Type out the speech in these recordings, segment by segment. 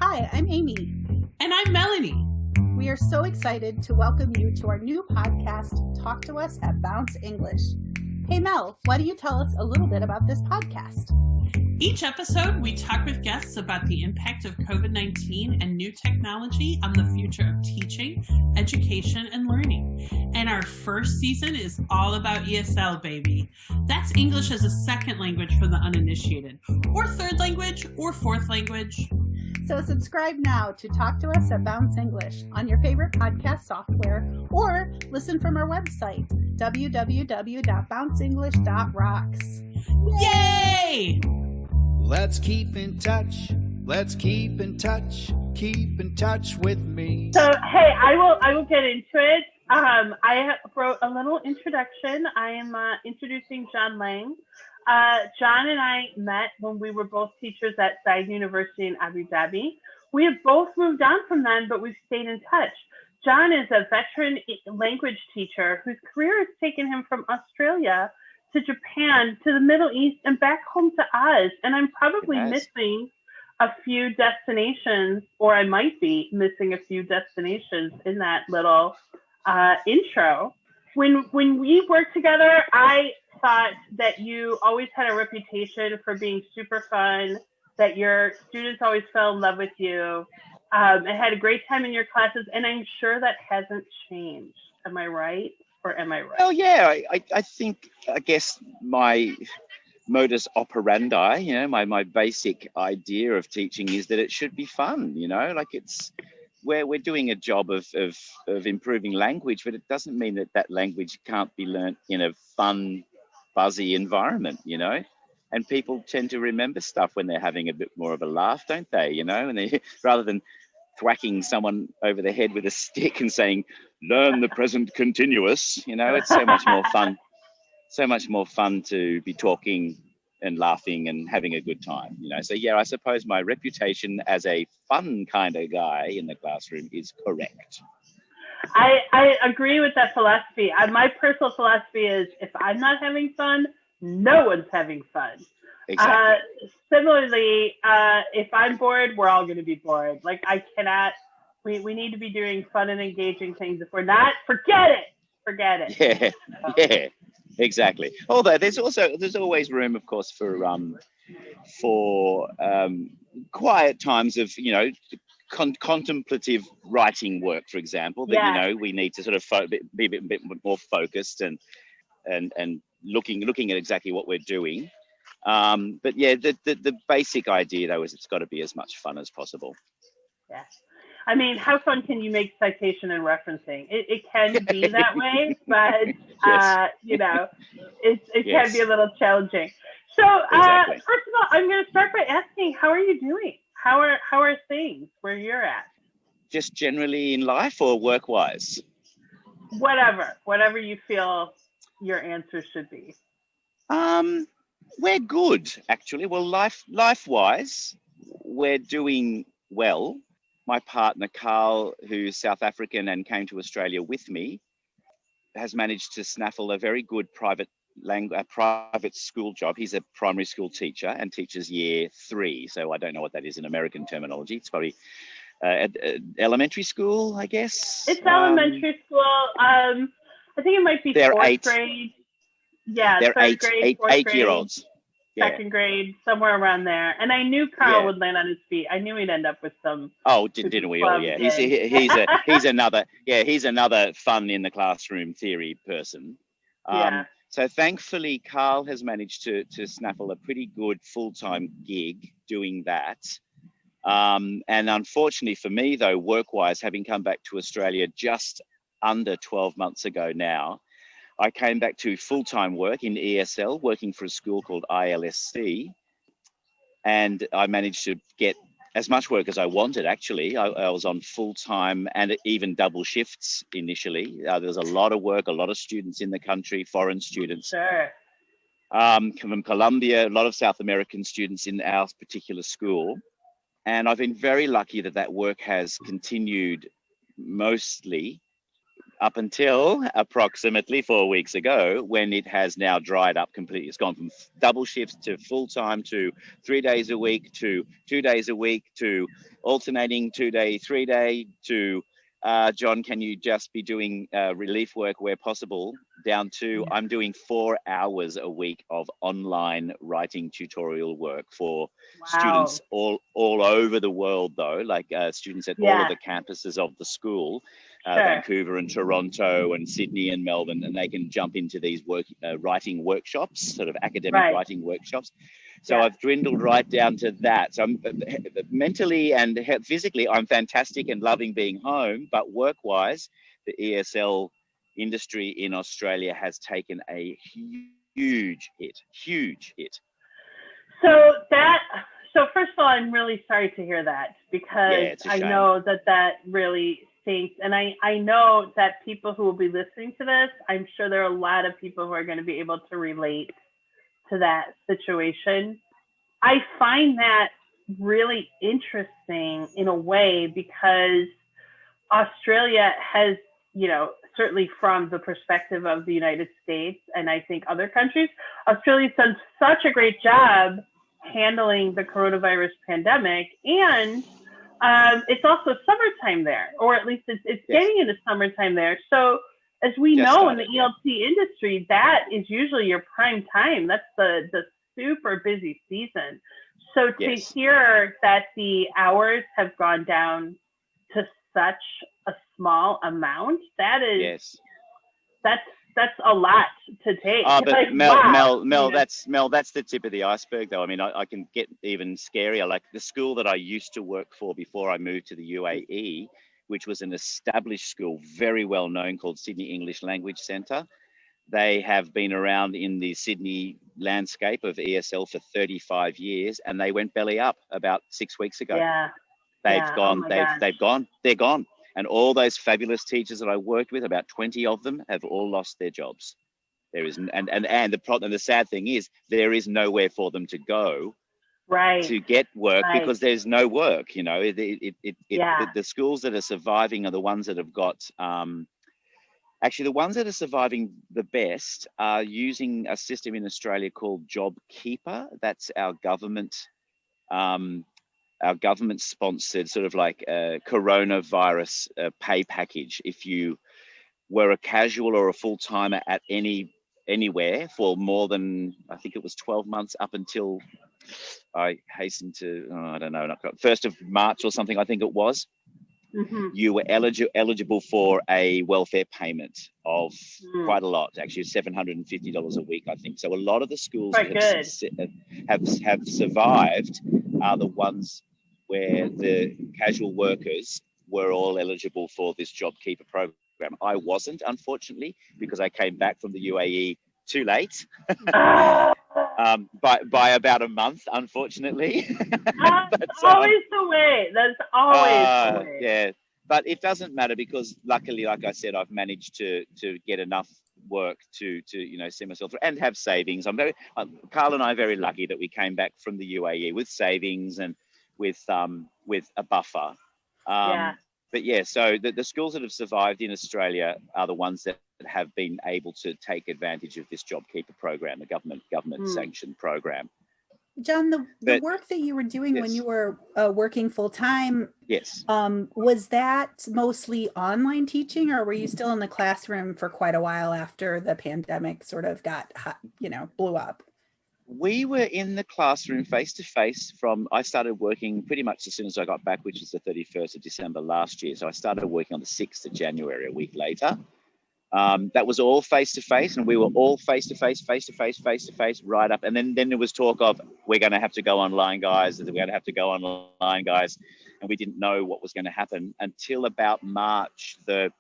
Hi, I'm Amy. And I'm Melanie. We are so excited to welcome you to our new podcast, Talk to Us at Bounce English. Hey Mel, why don't you tell us a little bit about this podcast? Each episode, we talk with guests about the impact of COVID-19 and new technology on the future of teaching, education, and learning. And our first season is all about ESL, baby. That's English as a second language for the uninitiated, or third language, or fourth language. So subscribe now to Talk to Us at Bounce English on your favorite podcast software, or listen from our website, www.bounceenglish.rocks. Yay! Let's keep in touch. Let's keep in touch. Keep in touch with me. So, hey, I will get into it. I wrote a little introduction. I am introducing John Laing. John and I met when we were both teachers at Said University in Abu Dhabi. We have both moved on from then, but we've stayed in touch. John is a veteran language teacher whose career has taken him from Australia to Japan, to the Middle East, and back home to Oz. And I'm probably missing a few destinations, or I might be missing a few destinations in that little intro. When we worked together, I thought that you always had a reputation for being super fun, that your students always fell in love with you, and had a great time in your classes. And I'm sure that hasn't changed. Am I right? Or am I right? Well, yeah, I think, I guess my modus operandi, my basic idea of teaching is that it should be fun, like it's where we're doing a job of improving language, but it doesn't mean that language can't be learnt in a fun, buzzy environment, and people tend to remember stuff when they're having a bit more of a laugh, don't they, and they, rather than thwacking someone over the head with a stick and saying, learn the present continuous, it's so much more fun to be talking and laughing and having a good time, So yeah, I suppose my reputation as a fun kind of guy in the classroom is correct. I agree with that philosophy. My personal philosophy is if I'm not having fun, no one's having fun. Exactly. Similarly, if I'm bored, we're all going to be bored. Like I cannot, we need to be doing fun and engaging things. If we're not, forget it. Yeah, exactly. Although there's always room, of course, for quiet times of, contemplative writing work, for example, that, we need to sort of be a bit more focused and looking at exactly what we're doing. But yeah, the basic idea though is it's got to be as much fun as possible. Yeah. I mean, how fun can you make citation and referencing? It can be that way, but Yes. it can be a little challenging. So Exactly. First of all, I'm going to start by asking, how are you doing? How are things where you're at? Just generally in life or work-wise? Whatever you feel your answer should be. We're good, actually. Well, life-wise, we're doing well. My partner, Carl, who's South African and came to Australia with me, has managed to snaffle a very good private school job. He's a primary school teacher and teaches year 3. So I don't know what that is in American terminology. It's probably elementary school, I guess. It's elementary school. I think it might be fourth grade. Yeah, they're third grade, fourth grade, 8-year-olds. Yeah. Second grade, somewhere around there. And I knew Carl would land on his feet. I knew he'd end up with some. Oh, didn't we all? Yeah, he's another fun in the classroom theory person. So thankfully, Carl has managed to snaffle a pretty good full-time gig doing that. And unfortunately for me, though, work-wise, having come back to Australia just under 12 months ago now, I came back to full-time work in ESL, working for a school called ILSC. And I managed to get as much work as I wanted, actually. I was on full-time and even double shifts initially. There was a lot of work, a lot of students in the country, foreign students. Sure. From Colombia, a lot of South American students in our particular school. And I've been very lucky that work has continued mostly up until approximately 4 weeks ago, when it has now dried up completely. It's gone from double shifts to full-time to 3 days a week to 2 days a week to alternating 2 day, 3 day to John, can you just be doing relief work where possible, down to I'm doing 4 hours a week of online writing tutorial work for students all over the world, though, like students at all of the campuses of the school, Vancouver and Toronto and Sydney and Melbourne, and they can jump into these writing workshops, sort of academic writing workshops. So I've dwindled right down to that. So I'm mentally and physically, I'm fantastic and loving being home, but work-wise, the ESL industry in Australia has taken a huge hit. So first of all, I'm really sorry to hear that, because I know that really stinks. And I know that people who will be listening to this, I'm sure there are a lot of people who are going to be able to relate to that situation. I find that really interesting in a way, because Australia has, certainly from the perspective of the United States and I think other countries, Australia's done such a great job handling the coronavirus pandemic. And it's also summertime there, or at least it's getting into summertime there. So as we know in the ELT industry, that is usually your prime time. That's the super busy season. So to hear that the hours have gone down to such a small amount, that is that's a lot to take. But like, Mel, that's the tip of the iceberg, though. I mean, I can get even scarier. Like the school that I used to work for before I moved to the UAE, which was an established school, very well known, called Sydney English Language Centre. They have been around in the Sydney landscape of ESL for 35 years, and they went belly up about 6 weeks ago. They've gone. They're gone. And all those fabulous teachers that I worked with, about 20 of them, have all lost their jobs. There is, and the problem, the sad thing is, there is nowhere for them to go to get work because there's no work. The schools that are surviving are the ones that have got. Actually, the ones that are surviving the best are using a system in Australia called JobKeeper. That's our government. Our government-sponsored sort of like a coronavirus pay package. If you were a casual or a full-timer at anywhere for more than, I think it was 12 months up until I hastened to, I don't know, 1st of March or something, I think it was, you were eligible for a welfare payment of quite a lot, actually $750 a week, I think. So a lot of the schools that have survived are the ones where the casual workers were all eligible for this JobKeeper program. I wasn't, unfortunately, because I came back from the UAE too late, by about a month, unfortunately. That's always the way. That's always the way. Yeah, but it doesn't matter, because luckily, like I said, I've managed to get enough work to see myself through and have savings. Carl and I are very lucky that we came back from the UAE with savings and with a buffer. But yeah, so the schools that have survived in Australia are the ones that have been able to take advantage of this JobKeeper program, the government sanctioned program. John, the work that you were doing when you were working full time, was that mostly online teaching, or were you still in the classroom for quite a while after the pandemic sort of got blew up? We were in the classroom face to face I started working pretty much as soon as I got back, which is the 31st of December last year. So I started working on the 6th of January, a week later. That was all face to face, and we were all face to face, right up. And then there was talk of, we're going to have to go online, guys. And we didn't know what was going to happen until about March. The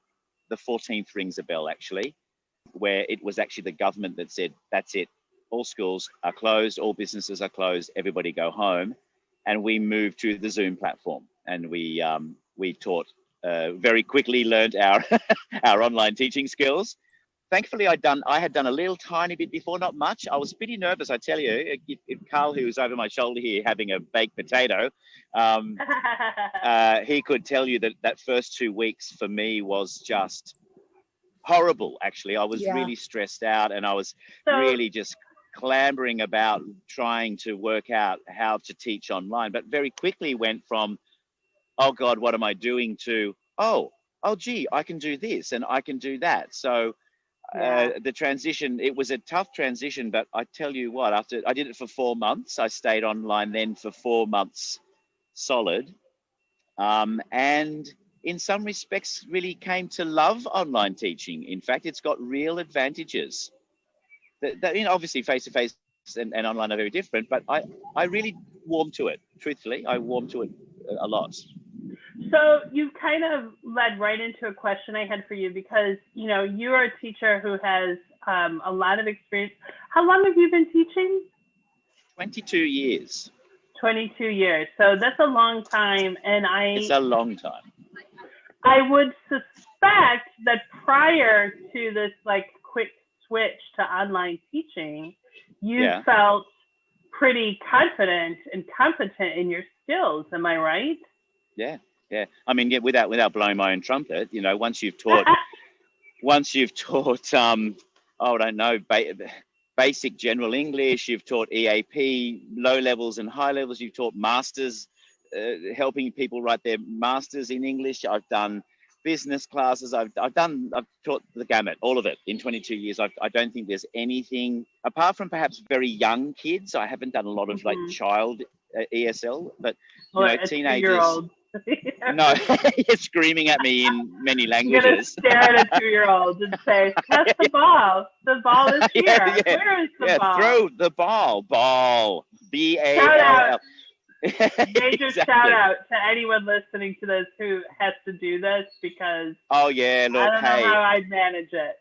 14th rings a bell, actually, where it was actually the government that said, that's it. All schools are closed, all businesses are closed, everybody go home. And we moved to the Zoom platform, and we taught, very quickly learned our online teaching skills. Thankfully, I had done a little tiny bit before, not much. I was pretty nervous, I tell you. If Carl, who's over my shoulder here having a baked potato, he could tell you that first 2 weeks for me was just horrible, actually. I was really stressed out, and I was really just clambering about trying to work out how to teach online, but very quickly went from, oh God, what am I doing, to, oh gee, I can do this and I can do that. So the transition, it was a tough transition, but I tell you what, after I did it for 4 months, I stayed online then for 4 months solid. And in some respects really came to love online teaching. In fact, it's got real advantages. That you know, obviously face-to-face and online are very different, but I really warmed to it. Truthfully, I warmed to it a lot. So you kind of led right into a question I had for you, because, you know, you are a teacher who has a lot of experience. How long have you been teaching? 22 years. 22 years. So that's a long time. And it's a long time. I would suspect that prior to this like quick switch to online teaching, you felt pretty confident and competent in your skills. Am I right? Yeah. I mean, without blowing my own trumpet, you know, once you've taught, I don't know, basic general English, you've taught EAP, low levels and high levels, you've taught masters, helping people write their masters in English. I've done business classes. I've taught the gamut, all of it in 22 years. I don't think there's anything, apart from perhaps very young kids. I haven't done a lot of like child ESL, but you know, teenagers. No, you're screaming at me in many languages. You're gonna stare at a 2-year-old and say, "That's the ball. The ball is here. Where is the ball? Throw the ball. Ball. BALL." Shout out. Major shout out to anyone listening to this who has to do this, because look, I don't know how I'd manage it.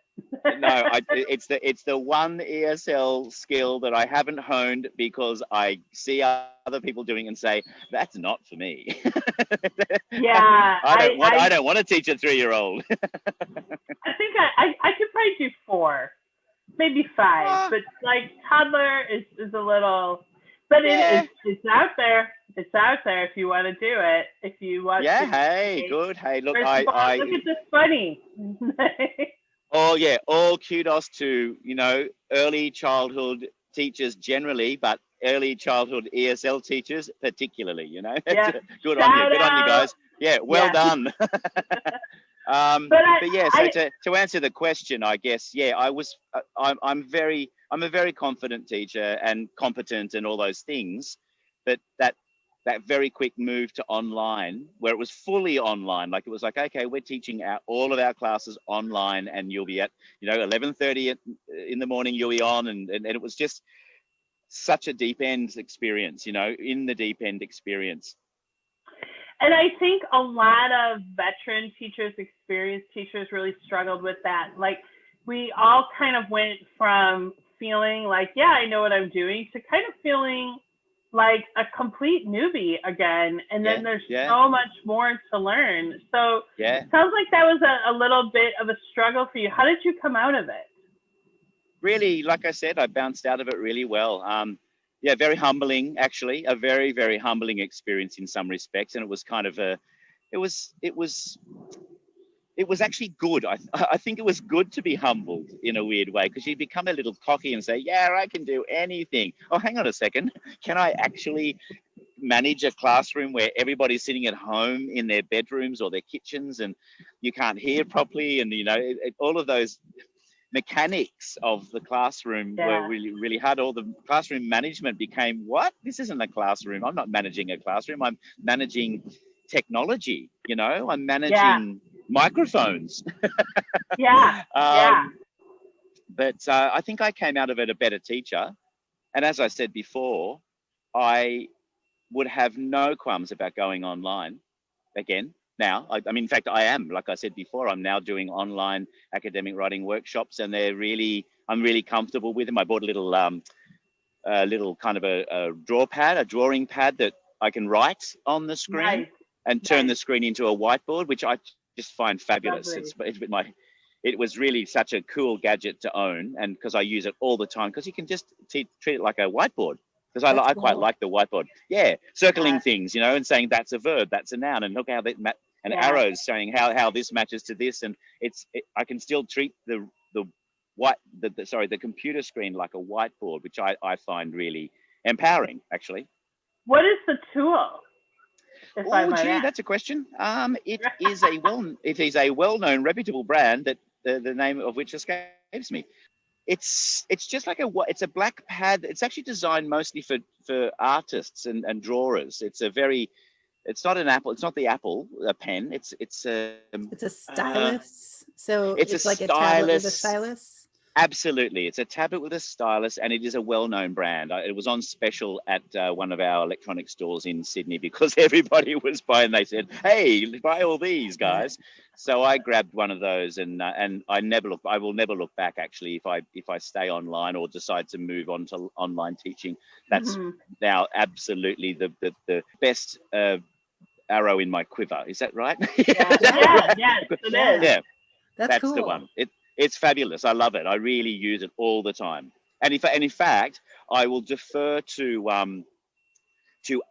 No, it's the one ESL skill that I haven't honed, because I see other people doing and say, that's not for me. Yeah. I don't want to teach a 3-year-old. I think I could probably do 4, maybe 5, but like toddler is a little, but it's out there. It's out there if you want to do it. If you want to. Hey, good. Hey, look, look at this bunny. Oh yeah, all kudos to, you know, early childhood teachers generally, but early childhood ESL teachers particularly, you know. Yeah. Good on you guys. Yeah, well done. But yeah, so to answer the question, I guess, I'm a very confident teacher and competent and all those things, but that very quick move to online, where it was fully online, like it was like, okay, we're teaching all of our classes online, and you'll be at, you know, 11:30 in the morning, you'll be on, and it was just such a deep end experience, you know, in the deep end experience. And I think a lot of veteran teachers, experienced teachers really struggled with that. Like, we all kind of went from feeling like, yeah, I know what I'm doing, to kind of feeling like a complete newbie again. And then there's so much more to learn. So it sounds like that was a little bit of a struggle for you. How did you come out of it? Really, like I said, I bounced out of it really well. Very humbling, actually, a very, very humbling experience in some respects. And it was kind of it was actually good. I think it was good to be humbled in a weird way, because you become a little cocky and say, yeah, I can do anything. Oh, hang on a second. Can I actually manage a classroom where everybody's sitting at home in their bedrooms or their kitchens, and you can't hear properly? And, you know, all of those mechanics of the classroom were really, really hard. All the classroom management became, what? This isn't a classroom. I'm not managing a classroom. I'm managing technology, you know, I'm managing microphones. But I think I came out of it a better teacher. And as I said before, I would have no qualms about going online again. Now, I mean, in fact, I am, like I said before, I'm now doing online academic writing workshops, and I'm really comfortable with them. I bought a little kind of a drawing pad that I can write on the screen and turn the screen into a whiteboard, which I just find fabulous. It was really such a cool gadget to own, and because I use it all the time, because you can just treat it like a whiteboard. Because quite like the whiteboard. Yeah, circling things, you know, and saying that's a verb, that's a noun, and look how and arrows saying how this matches to this, and I can still treat the computer screen like a whiteboard, which I find really empowering, actually. What is the tool? Oh, gee, that's a question. It is a well-known, reputable brand that the name of which escapes me. It's just like it's a black pad. It's actually designed mostly for artists and drawers. It's not an Apple. It's not the Apple pen. It's a stylus. So it's like stylus. A tablet with a stylus. Absolutely, it's a tablet with a stylus, and it is a well-known brand. It was on special at one of our electronic stores in Sydney because everybody was buying. They said, "Hey, buy all these, guys." So I grabbed one of those, and I will never look back. Actually, if I stay online or decide to move on to online teaching, that's now absolutely the best arrow in my quiver. Is that right? Yes, it is. Yeah, that's cool. The one. It's fabulous. I love it. I really use it all the time. And in fact, I will defer to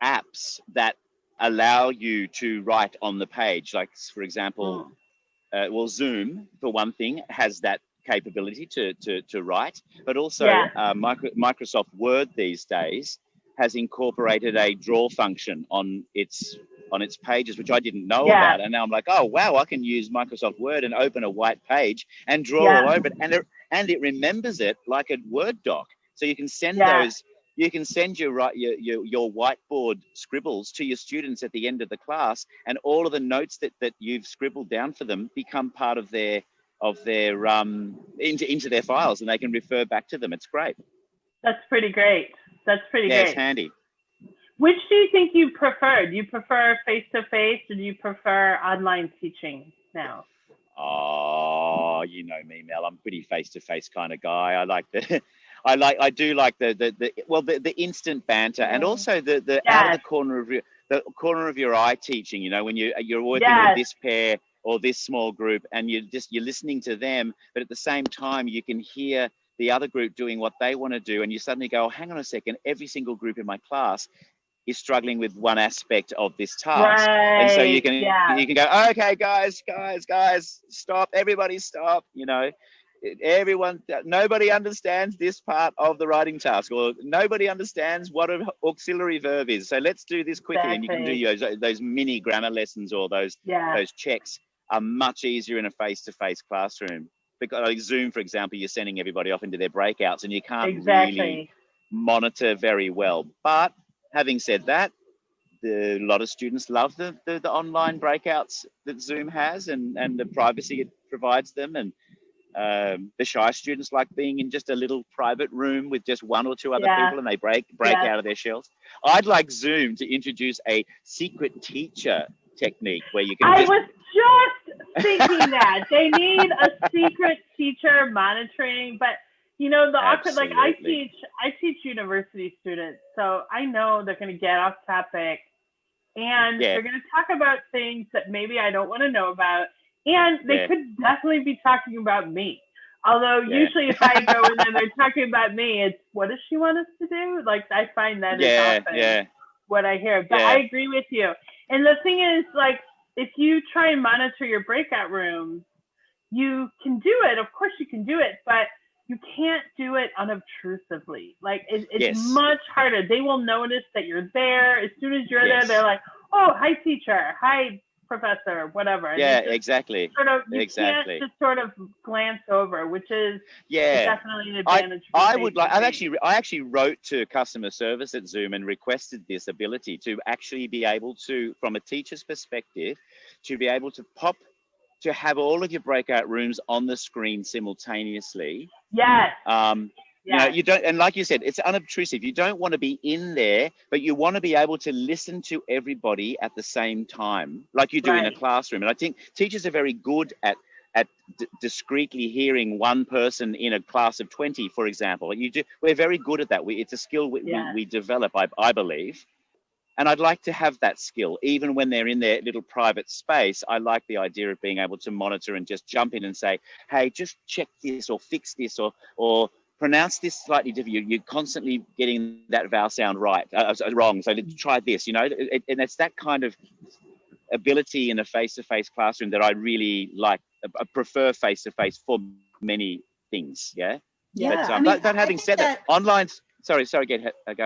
apps that allow you to write on the page. Like, for example, Zoom, for one thing, has that capability to write, but also Microsoft Word these days has incorporated a draw function on its pages, which I didn't know about. And now I'm like, oh, wow, I can use Microsoft Word and open a white page and draw all over it. And it remembers it like a Word doc. So you can send you can send your whiteboard scribbles to your students at the end of the class, and all of the notes that you've scribbled down for them become part of their into their files, and they can refer back to them. It's great. That's pretty great. Great. It's handy. Which do you think you prefer? Do you prefer face-to-face, or do you prefer online teaching now? Oh, you know me, Mel. I'm a pretty face-to-face kind of guy. I do like the instant banter, and also the out of the corner of your eye teaching. You know, when you're working with this pair or this small group, and you're listening to them, but at the same time you can hear the other group doing what they want to do, and you suddenly go, oh, hang on a second, every single group in my class is struggling with one aspect of this task. And so you can go, okay, guys, stop, everybody stop, you know, nobody understands this part of the writing task, or nobody understands what an auxiliary verb is. So let's do this quickly. And you can do those mini grammar lessons, or those checks are much easier in a face-to-face classroom. Because like Zoom, for example, you're sending everybody off into their breakouts, and you can't really monitor very well. But having said that, a lot of students love the online breakouts that Zoom has, and the privacy it provides them. And the shy students like being in just a little private room with just one or two other people, and they break out of their shells. I'd like Zoom to introduce a secret teacher technique where you can I was just thinking that. They need a secret teacher monitoring, but you know, the awkward, like I teach university students, so I know they're going to get off topic, and they're going to talk about things that maybe I don't want to know about, and they could definitely be talking about me. Although usually if I go in and they're talking about me, it's what does she want us to do? Like, I find that is often what I hear. But I agree with you. And the thing is, like, if you try and monitor your breakout rooms, you can do it. Of course you can do it, but you can't do it unobtrusively. Like, it's much harder. They will notice that you're there. As soon as you're there, they're like, oh, hi, teacher. Hi, professor, whatever. And exactly. You can't just sort of glance over, which is definitely an advantage. I actually wrote to customer service at Zoom and requested this ability to actually be able to, from a teacher's perspective, to be able to have all of your breakout rooms on the screen simultaneously. Yes. You know, you don't, and like you said, it's unobtrusive. You don't want to be in there, but you want to be able to listen to everybody at the same time, like you do in a classroom. And I think teachers are very good at discreetly hearing one person in a class of 20, for example. We're very good at that. It's a skill we develop, I believe. And I'd like to have that skill, even when they're in their little private space. I like the idea of being able to monitor and just jump in and say, hey, just check this or fix this or pronounce this slightly different. You're constantly getting that vowel sound wrong. So let's try this, you know, and it's that kind of ability in a face-to-face classroom that I really like. I prefer face-to-face for many things. Yeah. Yeah. But having said that, online. Sorry. Go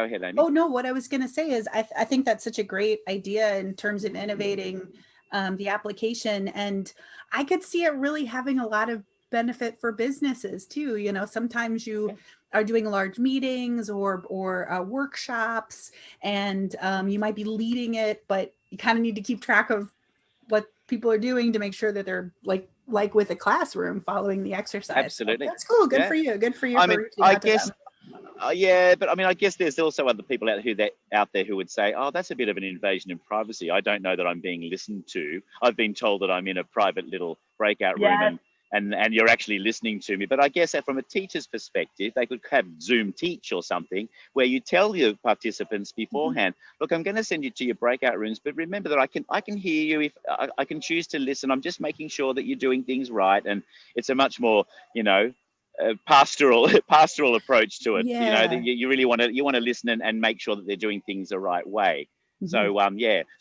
ahead, Amy. Oh no, what I was going to say is I think that's such a great idea in terms of innovating the application, and I could see it really having a lot of benefit for businesses too. You know, sometimes you are doing large meetings or workshops, and you might be leading it, but you kind of need to keep track of what people are doing to make sure that they're like with a classroom following the exercise. Absolutely. So that's cool. Good for you. Good for you. I mean, I guess. Yeah, but I mean, I guess there's also other people out there who would say, "Oh, that's a bit of an invasion of privacy. I don't know that I'm being listened to. I've been told that I'm in a private little breakout room and you're actually listening to me." But I guess that from a teacher's perspective, they could have Zoom Teach or something where you tell your participants beforehand, "Look, I'm going to send you to your breakout rooms, but remember that I can hear you if I can choose to listen. I'm just making sure that you're doing things right." And it's a much more, pastoral approach to it. Yeah. You really want to listen and make sure that they're doing things the right way. So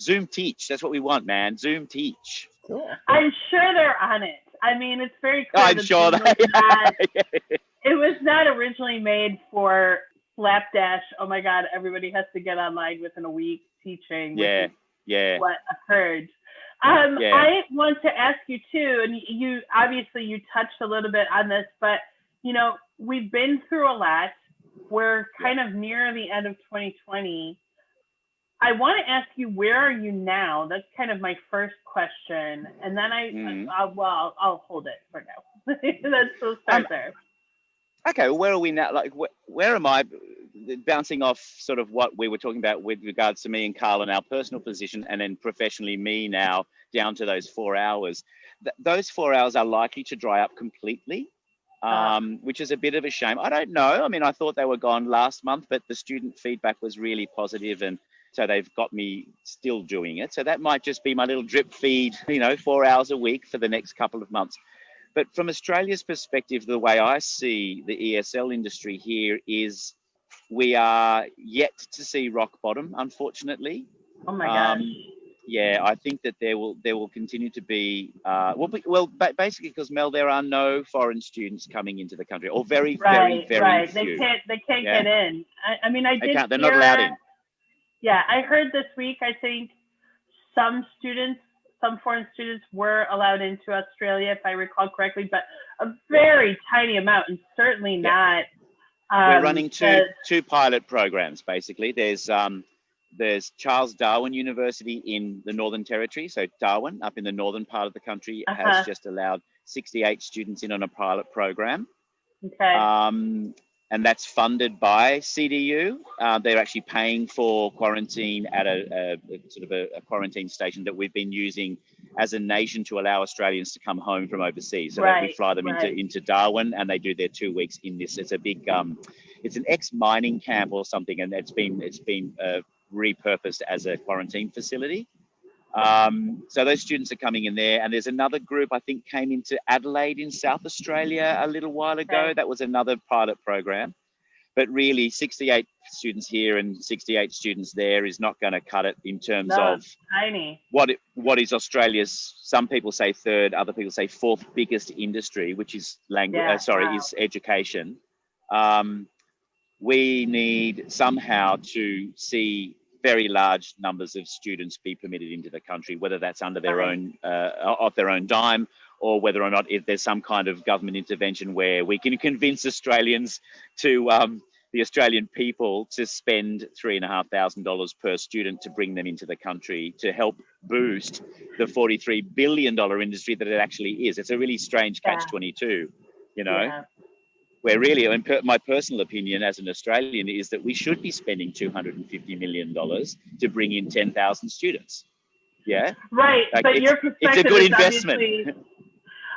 Zoom Teach, that's what we want, man. Zoom Teach. Cool. I'm sure they're on it. I mean, it's very clear. I'm sure it was not originally made for slapdash. Oh my God, everybody has to get online within a week teaching. What occurred. I want to ask you too, and you obviously touched a little bit on this, but we've been through a lot. We're kind of near the end of 2020. I want to ask you, where are you now? That's kind of my first question, and then I'll hold it for now. Let's start there. Okay, where are we now? Like, where am I? Bouncing off sort of what we were talking about with regards to me and Carl and our personal position, and then professionally me now down to those 4 hours. Those 4 hours are likely to dry up completely, which is a bit of a shame. I don't know. I mean, I thought they were gone last month, but the student feedback was really positive, and so they've got me still doing it. So that might just be my little drip feed, 4 hours a week for the next couple of months. But from Australia's perspective, the way I see the ESL industry here is we are yet to see rock bottom, unfortunately. Oh my gosh. I think that there will continue to be basically because, Mel, there are no foreign students coming into the country, or very few. They can't get in. I mean, they're not allowed in. Yeah, I heard this week, I think some foreign students were allowed into Australia, if I recall correctly, but a very tiny amount, and certainly not. We're running two pilot programs, basically. There's Charles Darwin University in the Northern Territory. So Darwin, up in the northern part of the country, has just allowed 68 students in on a pilot program. Okay. And that's funded by CDU. They're actually paying for quarantine at a quarantine station that we've been using as a nation to allow Australians to come home from overseas. So that we fly them into Darwin, and they do their 2 weeks in this. It's a big, it's an ex-mining camp or something, and it's been repurposed as a quarantine facility. So those students are coming in there, and there's another group I think came into Adelaide in South Australia a little while ago. Okay. That was another pilot program, but really 68 students here and 68 students there is not going to cut it in terms of tiny. What is Australia's, some people say third, other people say fourth biggest industry, which is is education. We need somehow to see very large numbers of students be permitted into the country, whether that's under their own, off their own dime, or whether or not if there's some kind of government intervention where we can convince Australians to, the Australian people to spend $3,500 per student to bring them into the country to help boost the $43 billion industry that it actually is. It's a really strange catch-22, where really, my personal opinion as an Australian is that we should be spending $250 million to bring in 10,000 students. Yeah? Right, like but your perspective it's a good investment.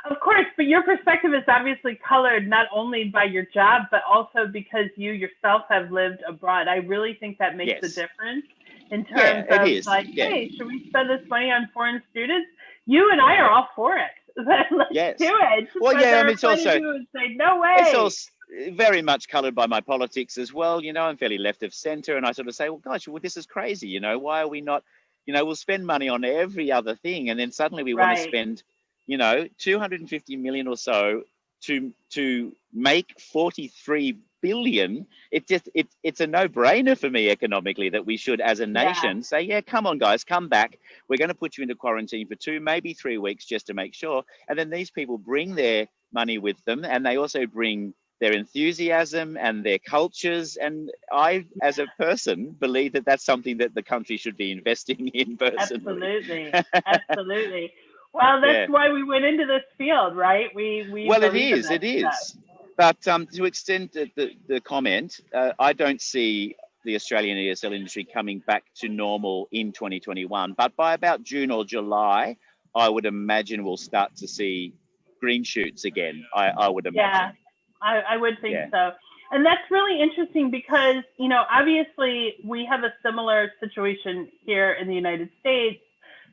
Of course, but your perspective is obviously colored not only by your job, but also because you yourself have lived abroad. I really think that makes a difference in terms of hey, should we spend this money on foreign students? You and I are all for it. Let's do it. Well, it's also say, no way. It's also very much coloured by my politics as well. I'm fairly left of centre, and I sort of say, well, gosh, this is crazy. Why are we not You know, we'll spend money on every other thing, and then suddenly we want to spend, you know, 250 million or so to make 43 billion. It's a no-brainer for me economically that we should, as a nation, say, yeah, come on, guys, come back. We're going to put you into quarantine for 2, maybe 3 weeks just to make sure. And then these people bring their money with them, and they also bring their enthusiasm and their cultures. And I, as a person, believe that that's something that the country should be investing in personally. Absolutely. Well, that's why we went into this field, right? Well, it is. But to extend the comment, I don't see the Australian ESL industry coming back to normal in 2021. But by about June or July, I would imagine we'll start to see green shoots again. I would imagine. I would think so. And that's really interesting because, you know, obviously we have a similar situation here in the United States.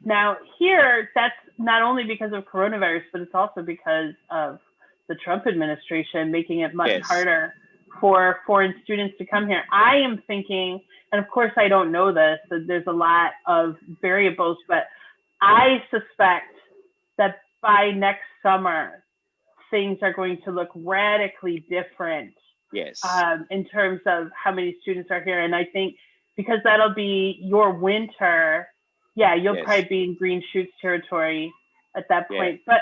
Now here, that's not only because of coronavirus, but it's also because of the Trump administration making it much harder for foreign students to come here. I am thinking, and of course I don't know this, that there's a lot of variables, but I suspect that by next summer, things are going to look radically different in terms of how many students are here. And I think because that'll be your winter, you'll probably be in green shoots territory at that point. But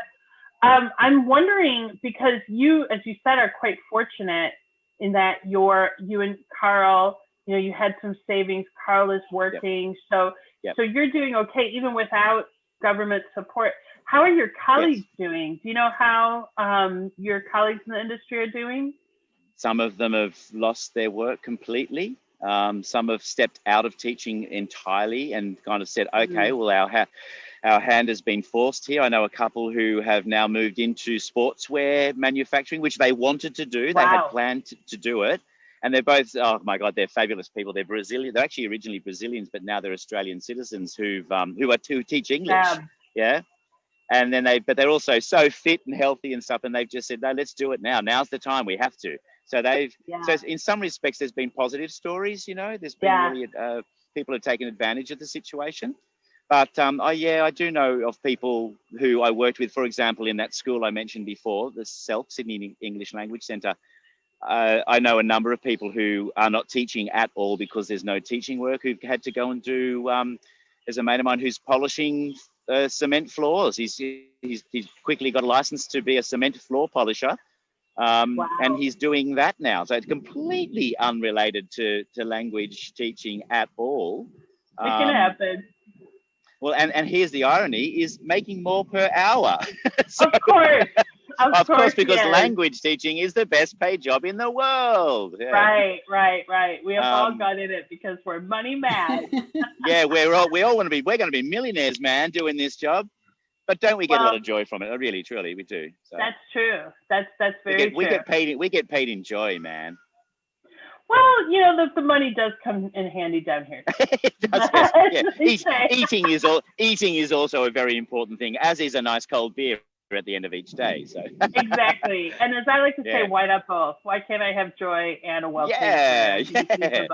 I'm wondering, because you, as you said, are quite fortunate in that you and Carl, you know, you had some savings. Carl is working. So you're doing okay, even without government support. How are your colleagues doing? Do you know how your colleagues in the industry are doing? Some of them have lost their work completely. Some have stepped out of teaching entirely and kind of said, okay, well, our hand has been forced here. I know a couple who have now moved into sportswear manufacturing, which they wanted to do. They had planned to do it. And they're both, oh my God, they're fabulous people. They're Brazilian. They're actually originally Brazilians, but now they're Australian citizens who teach English. And then but they're also so fit and healthy and stuff. And they've just said, no, let's do it now. Now's the time. We have to. So so in some respects, there's been positive stories, you know, there's been really, people have taken advantage of the situation. But I do know of people who I worked with, for example, in that school I mentioned before, the Sydney English Language Centre. I know a number of people who are not teaching at all because there's no teaching work, who've had to go and do, there's a mate of mine who's polishing cement floors. He's quickly got a license to be a cement floor polisher. And he's doing that now. So it's completely unrelated to language teaching at all. It can happen. Well, and here's the irony, is making more per hour. So, of course. Of course, because language teaching is the best paid job in the world. Right. We have all got in it because we're money mad. we all want to be, we're going to be millionaires, man, doing this job. But don't we get a lot of joy from it? Really, truly, we do. So that's true. That's very true. We get paid in joy, man. Well, you know, the money does come in handy down here. It does. Eating is also a very important thing, as is a nice cold beer at the end of each day. So exactly. And as I like to say, why not both? Why can't I have joy and a well-paid career?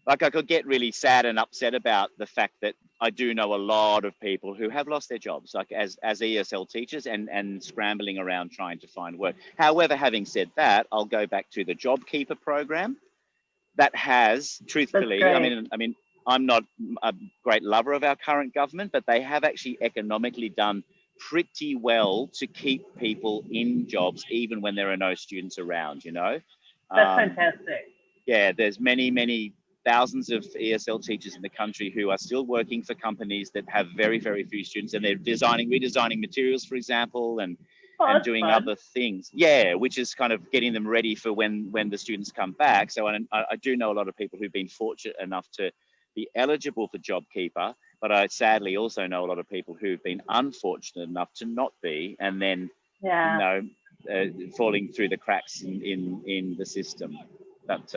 Like, I could get really sad and upset about the fact that I do know a lot of people who have lost their jobs, like as ESL teachers and scrambling around trying to find work. However, having said that, I'll go back to the JobKeeper program that has, truthfully, I mean, I'm not a great lover of our current government, but they have actually economically done pretty well to keep people in jobs, even when there are no students around, you know? That's fantastic. Yeah, there's many thousands of ESL teachers in the country who are still working for companies that have very, very few students, and they're redesigning materials, for example, and doing other things. Yeah, which is kind of getting them ready for when the students come back. So I do know a lot of people who've been fortunate enough to be eligible for JobKeeper, but I sadly also know a lot of people who've been unfortunate enough to not be, and then falling through the cracks in the system. But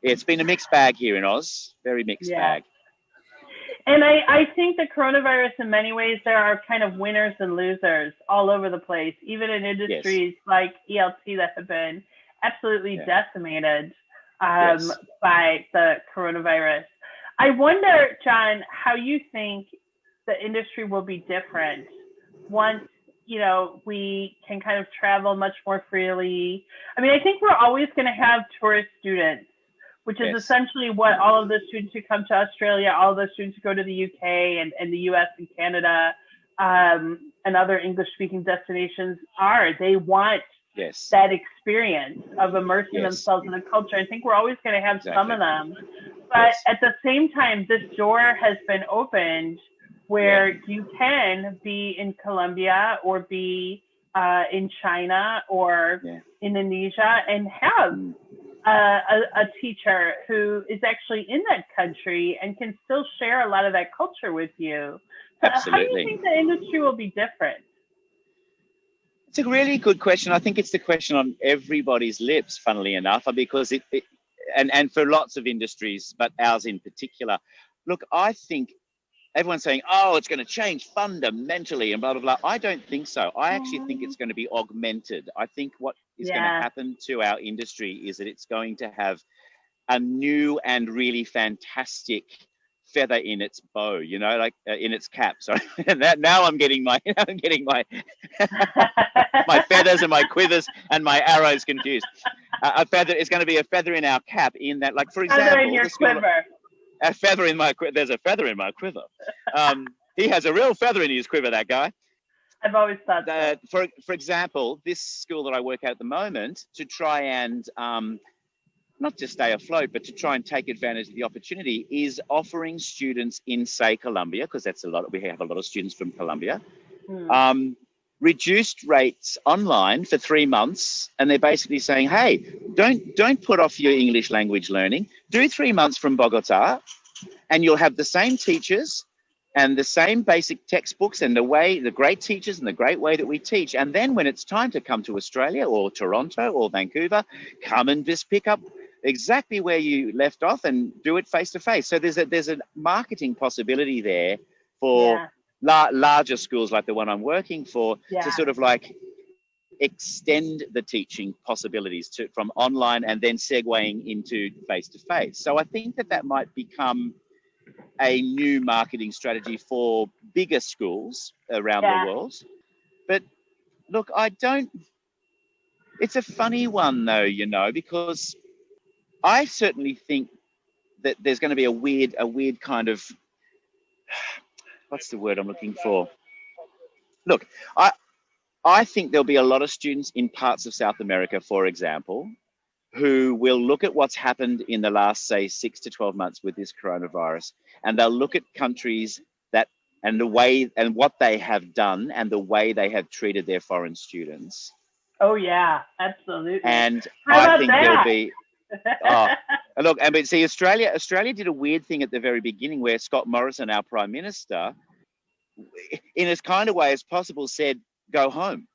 it's been a mixed bag here in Oz, very mixed bag. And I think the coronavirus, in many ways, there are kind of winners and losers all over the place, even in industries like ELT that have been absolutely decimated by the coronavirus. I wonder, John, how you think the industry will be different once, you know, we can kind of travel much more freely. I mean, I think we're always going to have tourist students, which is essentially what all of the students who come to Australia, all of the students who go to the UK and the US and Canada and other English-speaking destinations are. They want that experience of immersing themselves in the culture. I think we're always going to have some of them. But at the same time, this door has been opened where you can be in Colombia or be in China or Indonesia and have a teacher who is actually in that country and can still share a lot of that culture with you. Absolutely. How do you think the industry will be different? It's a really good question. I think it's the question on everybody's lips, funnily enough, because and for lots of industries, but ours in particular. Look, I think everyone's saying, oh, it's going to change fundamentally and blah, blah, blah. I don't think so. I actually think it's going to be augmented. I think what is going to happen to our industry is that it's going to have a new and really fantastic feather in its bow, you know, like in its cap. Sorry. Now I'm getting my my feathers and my quivers and my arrows confused. A feather is going to be a feather in our cap. In that, like for example, feather in your quiver. A feather in my quiver. There's a feather in my quiver. He has a real feather in his quiver, that guy. I've always thought that. For example, this school that I work at the moment, to try and not to stay afloat, but to try and take advantage of the opportunity, is offering students in, say, Colombia, because that's we have a lot of students from Colombia, reduced rates online for 3 months. And they're basically saying, hey, don't put off your English language learning. Do 3 months from Bogota and you'll have the same teachers and the same basic textbooks and the great teachers and the great way that we teach. And then when it's time to come to Australia or Toronto or Vancouver, come and just pick up exactly where you left off and do it face to face. So there's a marketing possibility there for larger schools like the one I'm working for to sort of like extend the teaching possibilities from online and then segueing into face to face. So I think that might become a new marketing strategy for bigger schools around the world. But look, it's a funny one though, you know, because I certainly think that there's going to be a weird kind of, what's the word I'm looking for? Look, I think there'll be a lot of students in parts of South America, for example, who will look at what's happened in the last, say, 6 to 12 months with this coronavirus, and they'll look at countries and the way and what they have done and the way they have treated their foreign students. Oh yeah, absolutely. And I think there'll be. Look, but see, Australia did a weird thing at the very beginning where Scott Morrison, our Prime Minister, in as kind of way as possible, said, go home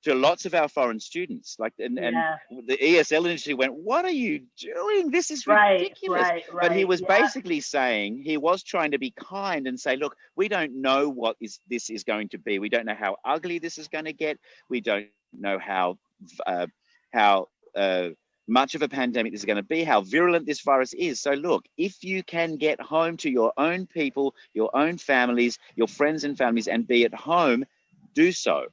to lots of our foreign students. And the ESL industry went, what are you doing? This is ridiculous. Right, but he was basically saying, he was trying to be kind and say, look, we don't know what this is going to be. We don't know how ugly this is going to get. We don't know how much of a pandemic this is going to be, how virulent this virus is. So look, if you can get home to your own people, your own families, your friends and families, and be at home, do so.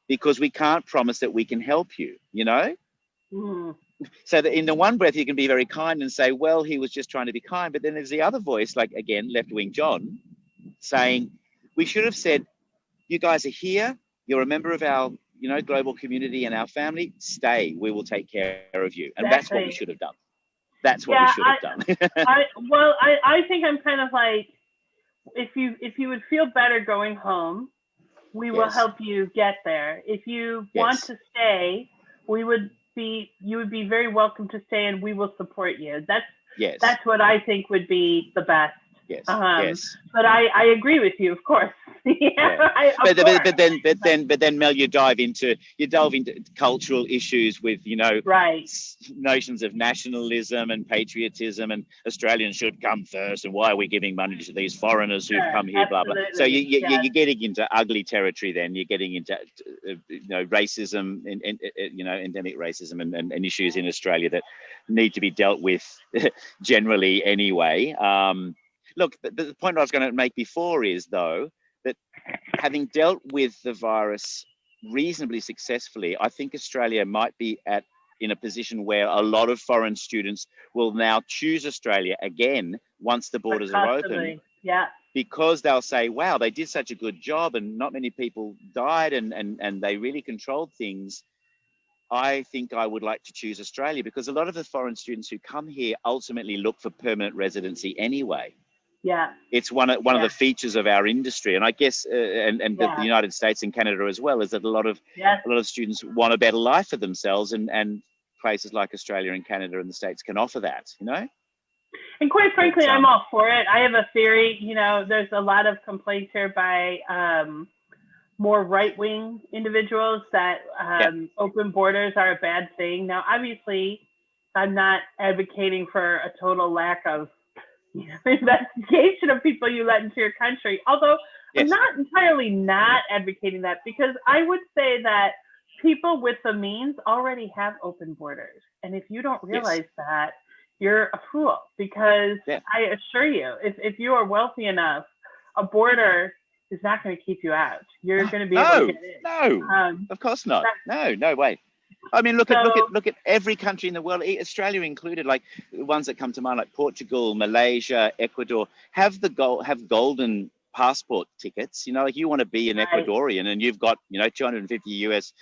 Because we can't promise that we can help you, you know? So that in the one breath, you can be very kind and say, well, he was just trying to be kind. But then there's the other voice, like, again, left-wing John, saying, we should have said, you guys are here. You're a member of our global community and our family. Stay. We will take care of you. And that's what we should have done. That's what we should have done. I think I'm kind of like, if you would feel better going home, we will help you get there. If you want to stay, you would be very welcome to stay, and we will support you. That's what I think would be the best. But I agree with you, of course. But then Mel, you delve into cultural issues with notions of nationalism and patriotism, and Australians should come first, and why are we giving money to these foreigners who've come here, blah blah. So you're getting into ugly territory. Then you're getting into racism and endemic racism and issues in Australia that need to be dealt with generally anyway. look, the point I was going to make before is, though, that having dealt with the virus reasonably successfully, I think Australia might be in a position where a lot of foreign students will now choose Australia again once the borders are open. Yeah. Because they'll say, wow, they did such a good job and not many people died and they really controlled things. I think I would like to choose Australia, because a lot of the foreign students who come here ultimately look for permanent residency anyway. Yeah. It's one of the features of our industry, and I guess the United States and Canada as well, is that a lot of students want a better life for themselves, and places like Australia and Canada and the States can offer that, you know. And quite frankly, I'm all for it. I have a theory. You know, there's a lot of complaints here by more right-wing individuals that open borders are a bad thing. Now, obviously, I'm not advocating for a total lack of investigation of people you let into your country. Although I'm not entirely not advocating that, because I would say that people with the means already have open borders. And if you don't realize that, you're a fool, because I assure you, if you are wealthy enough, a border is not going to keep you out. You're going to be able to get in. No, of course not. No way. I mean, look at every country in the world, Australia included, like the ones that come to mind, like Portugal, Malaysia, Ecuador, have golden passport tickets. You know, like you want to be an Ecuadorian and you've got, you know, $250,000 US,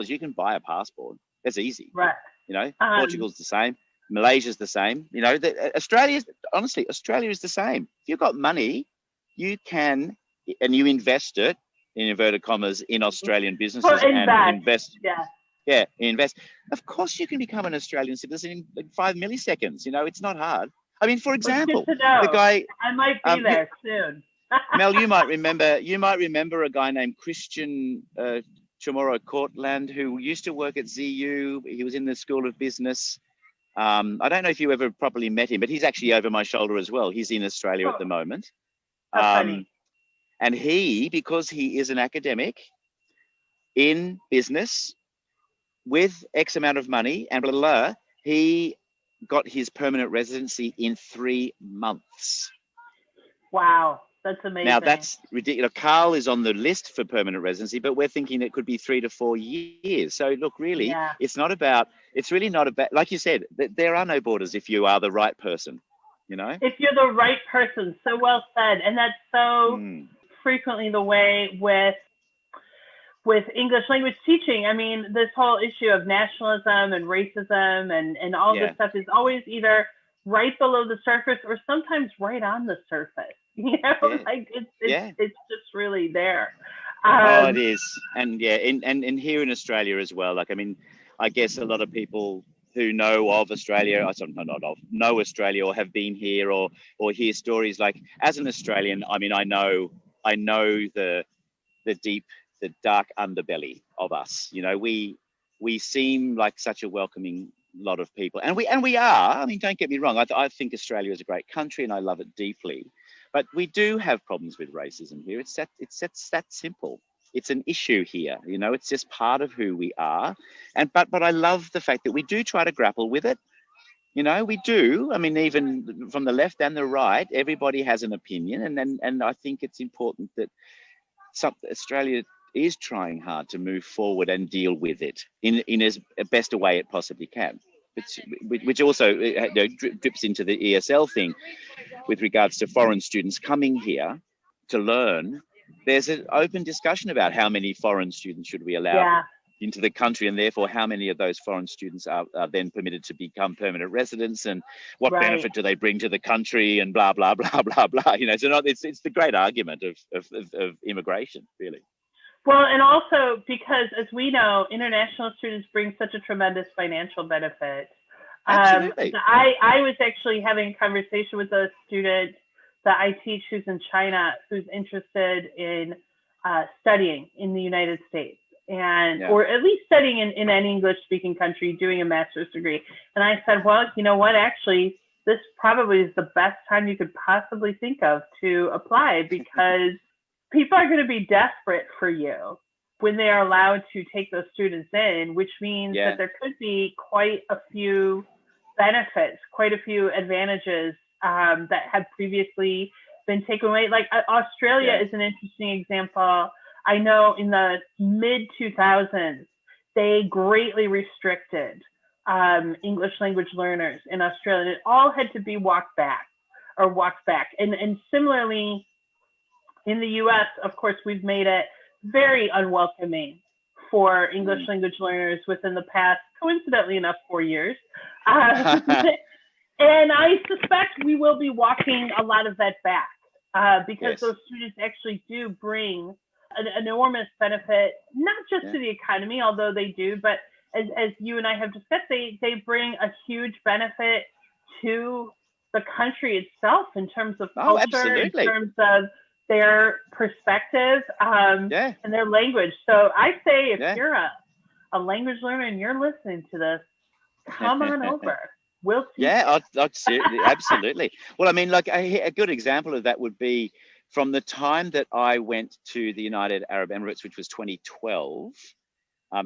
you can buy a passport. That's easy. Right. You know, Portugal's the same. Malaysia's the same. You know, Australia is the same. If you've got money, you can, and you invest it, in inverted commas, in Australian businesses and invest. Invest. Of course, you can become an Australian citizen in 5 milliseconds. You know, it's not hard. I mean, for example, the guy. I might be there soon. Mel, you might remember a guy named Christian Chamorro Cortland, who used to work at ZU. He was in the School of Business. I don't know if you ever properly met him, but he's actually over my shoulder as well. He's in Australia at the moment. And he, because he is an academic in business with X amount of money and blah, blah, blah, he got his permanent residency in 3 months. Wow, that's amazing. Now that's ridiculous. Carl is on the list for permanent residency, but we're thinking it could be 3 to 4 years. So look, really, it's really not about, like you said, there are no borders if you are the right person, you know? If you're the right person, so well said. And that's so frequently the way with English language teaching. I mean, this whole issue of nationalism and racism and all this stuff is always either right below the surface or sometimes right on the surface. You know, like it's just really there. It is. And and here in Australia as well. Like, I mean, I guess a lot of people who know of Australia, know Australia or have been here or hear stories, like, as an Australian, I mean, I know the dark underbelly of us. You know, we seem like such a welcoming lot of people, and we are. I mean, don't get me wrong. I think Australia is a great country, and I love it deeply. But we do have problems with racism here. It's that simple. It's an issue here. You know, it's just part of who we are. But I love the fact that we do try to grapple with it. You know, we do. I mean, even from the left and the right, everybody has an opinion, and I think it's important that Australia is trying hard to move forward and deal with it in as best a way it possibly can. Which also drips into the ESL thing with regards to foreign students coming here to learn. There's an open discussion about how many foreign students should we allow into the country, and therefore how many of those foreign students are then permitted to become permanent residents, and what benefit do they bring to the country, and blah blah blah blah blah. You know, so it's the great argument of immigration, really. Well, and also because, as we know, international students bring such a tremendous financial benefit. Absolutely. I was actually having a conversation with a student that I teach who's in China, who's interested in studying in the United States, or at least studying in an English-speaking country, doing a master's degree. And I said, well, you know what? Actually, this probably is the best time you could possibly think of to apply, because people are going to be desperate for you when they are allowed to take those students in, which means that there could be quite a few benefits, quite a few advantages that had previously been taken away. Like Australia is an interesting example. I know in the mid 2000s, they greatly restricted English language learners in Australia. It all had to be walked back. And similarly, in the US, of course, we've made it very unwelcoming for English language learners within the past, coincidentally enough, 4 years. And I suspect we will be walking a lot of that back because those students actually do bring an enormous benefit, not just to the economy, although they do, but as you and I have discussed, they bring a huge benefit to the country itself in terms of culture, in terms of their perspective and their language. So I say if you're a language learner and you're listening to this, come on over. We'll see. Yeah, absolutely. Well, I mean, like a good example of that would be from the time that I went to the United Arab Emirates, which was 2012.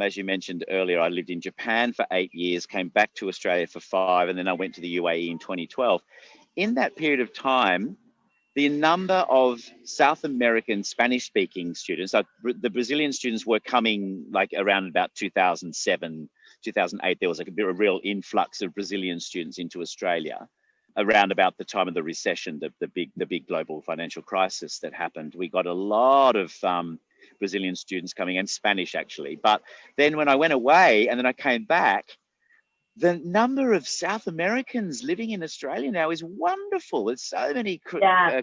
As you mentioned earlier, I lived in Japan for 8 years, came back to Australia for 5, and then I went to the UAE in 2012. In that period of time, the number of South American Spanish-speaking students, the Brazilian students were coming like around about 2007, 2008. There was like a real influx of Brazilian students into Australia around about the time of the recession, the big global financial crisis that happened. We got a lot of Brazilian students coming, and Spanish actually. But then when I went away and then I came back, the number of South Americans living in Australia now is wonderful. There's so many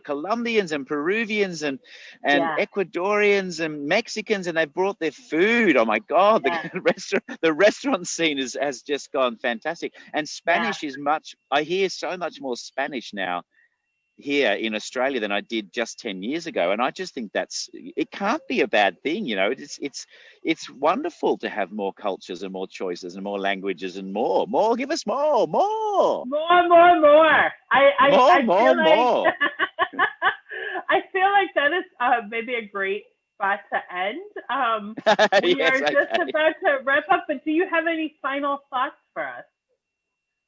Colombians and Peruvians and Ecuadorians and Mexicans, and they've brought their food. Oh my God, the restaurant scene has just gone fantastic. And Spanish is I hear so much more Spanish now here in Australia than I did just 10 years ago. And I just think it can't be a bad thing. You know, it's wonderful to have more cultures and more choices and more languages and more, give us more. I feel like that is maybe a great spot to end. We are just about to wrap up, but do you have any final thoughts for us?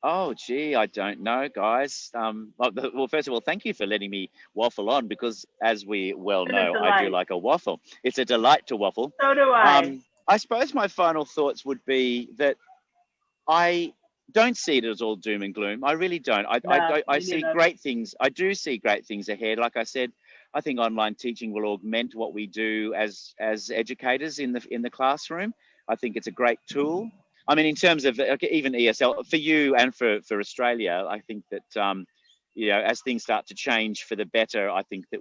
Oh, gee, I don't know, guys. Well, first of all, thank you for letting me waffle on, because as we well know, I do like a waffle. It's a delight to waffle. So do I. I suppose my final thoughts would be that I don't see it as all doom and gloom. I really don't. I see great things. I do see great things ahead. Like I said, I think online teaching will augment what we do as educators in the classroom. I think it's a great tool. I mean, in terms of even ESL for you and for Australia, I think that as things start to change for the better, I think that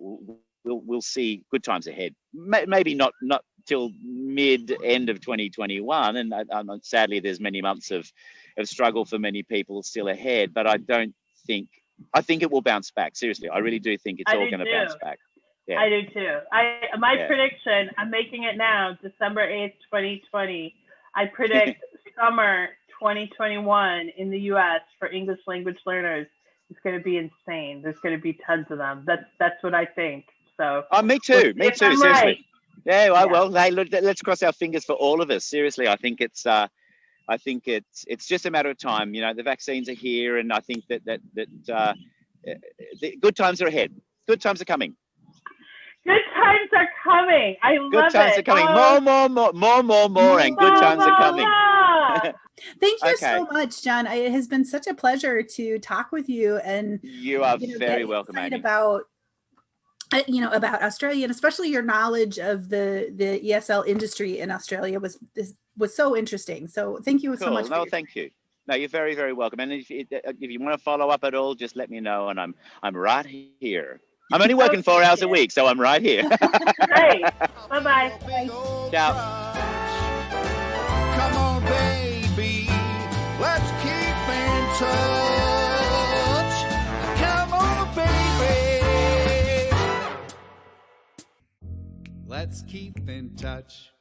we'll see good times ahead. Maybe not till end of 2021, and sadly, there's many months of struggle for many people still ahead. But I think it will bounce back. Seriously, I really do think it's all going to bounce back. Yeah. I do too. My prediction, I'm making it now, December 8th, 2020. I predict summer 2021 in the US for English language learners is going to be insane. There's going to be tons of them. That's what I think. So. Oh, me too. Seriously. Right. Yeah. Well, hey, look, let's cross our fingers for all of us. Seriously, I think it's just a matter of time. You know, the vaccines are here, and I think that the good times are ahead. Good times are coming. Good times are coming. I love it. Good times are coming. More, and good times are coming. Thank you so much, John. It has been such a pleasure to talk with you, and you are very welcome, Amy. About Australia, and especially your knowledge of the ESL industry in Australia was so interesting. So thank you so much. No, thank you. No, you're very, very welcome. And if you want to follow up at all, just let me know, and I'm right here. I'm only working 4 hours a week, so I'm right here. Great. Bye-bye. Ciao. Come on, baby, let's keep in touch. Come on, baby. Let's keep in touch.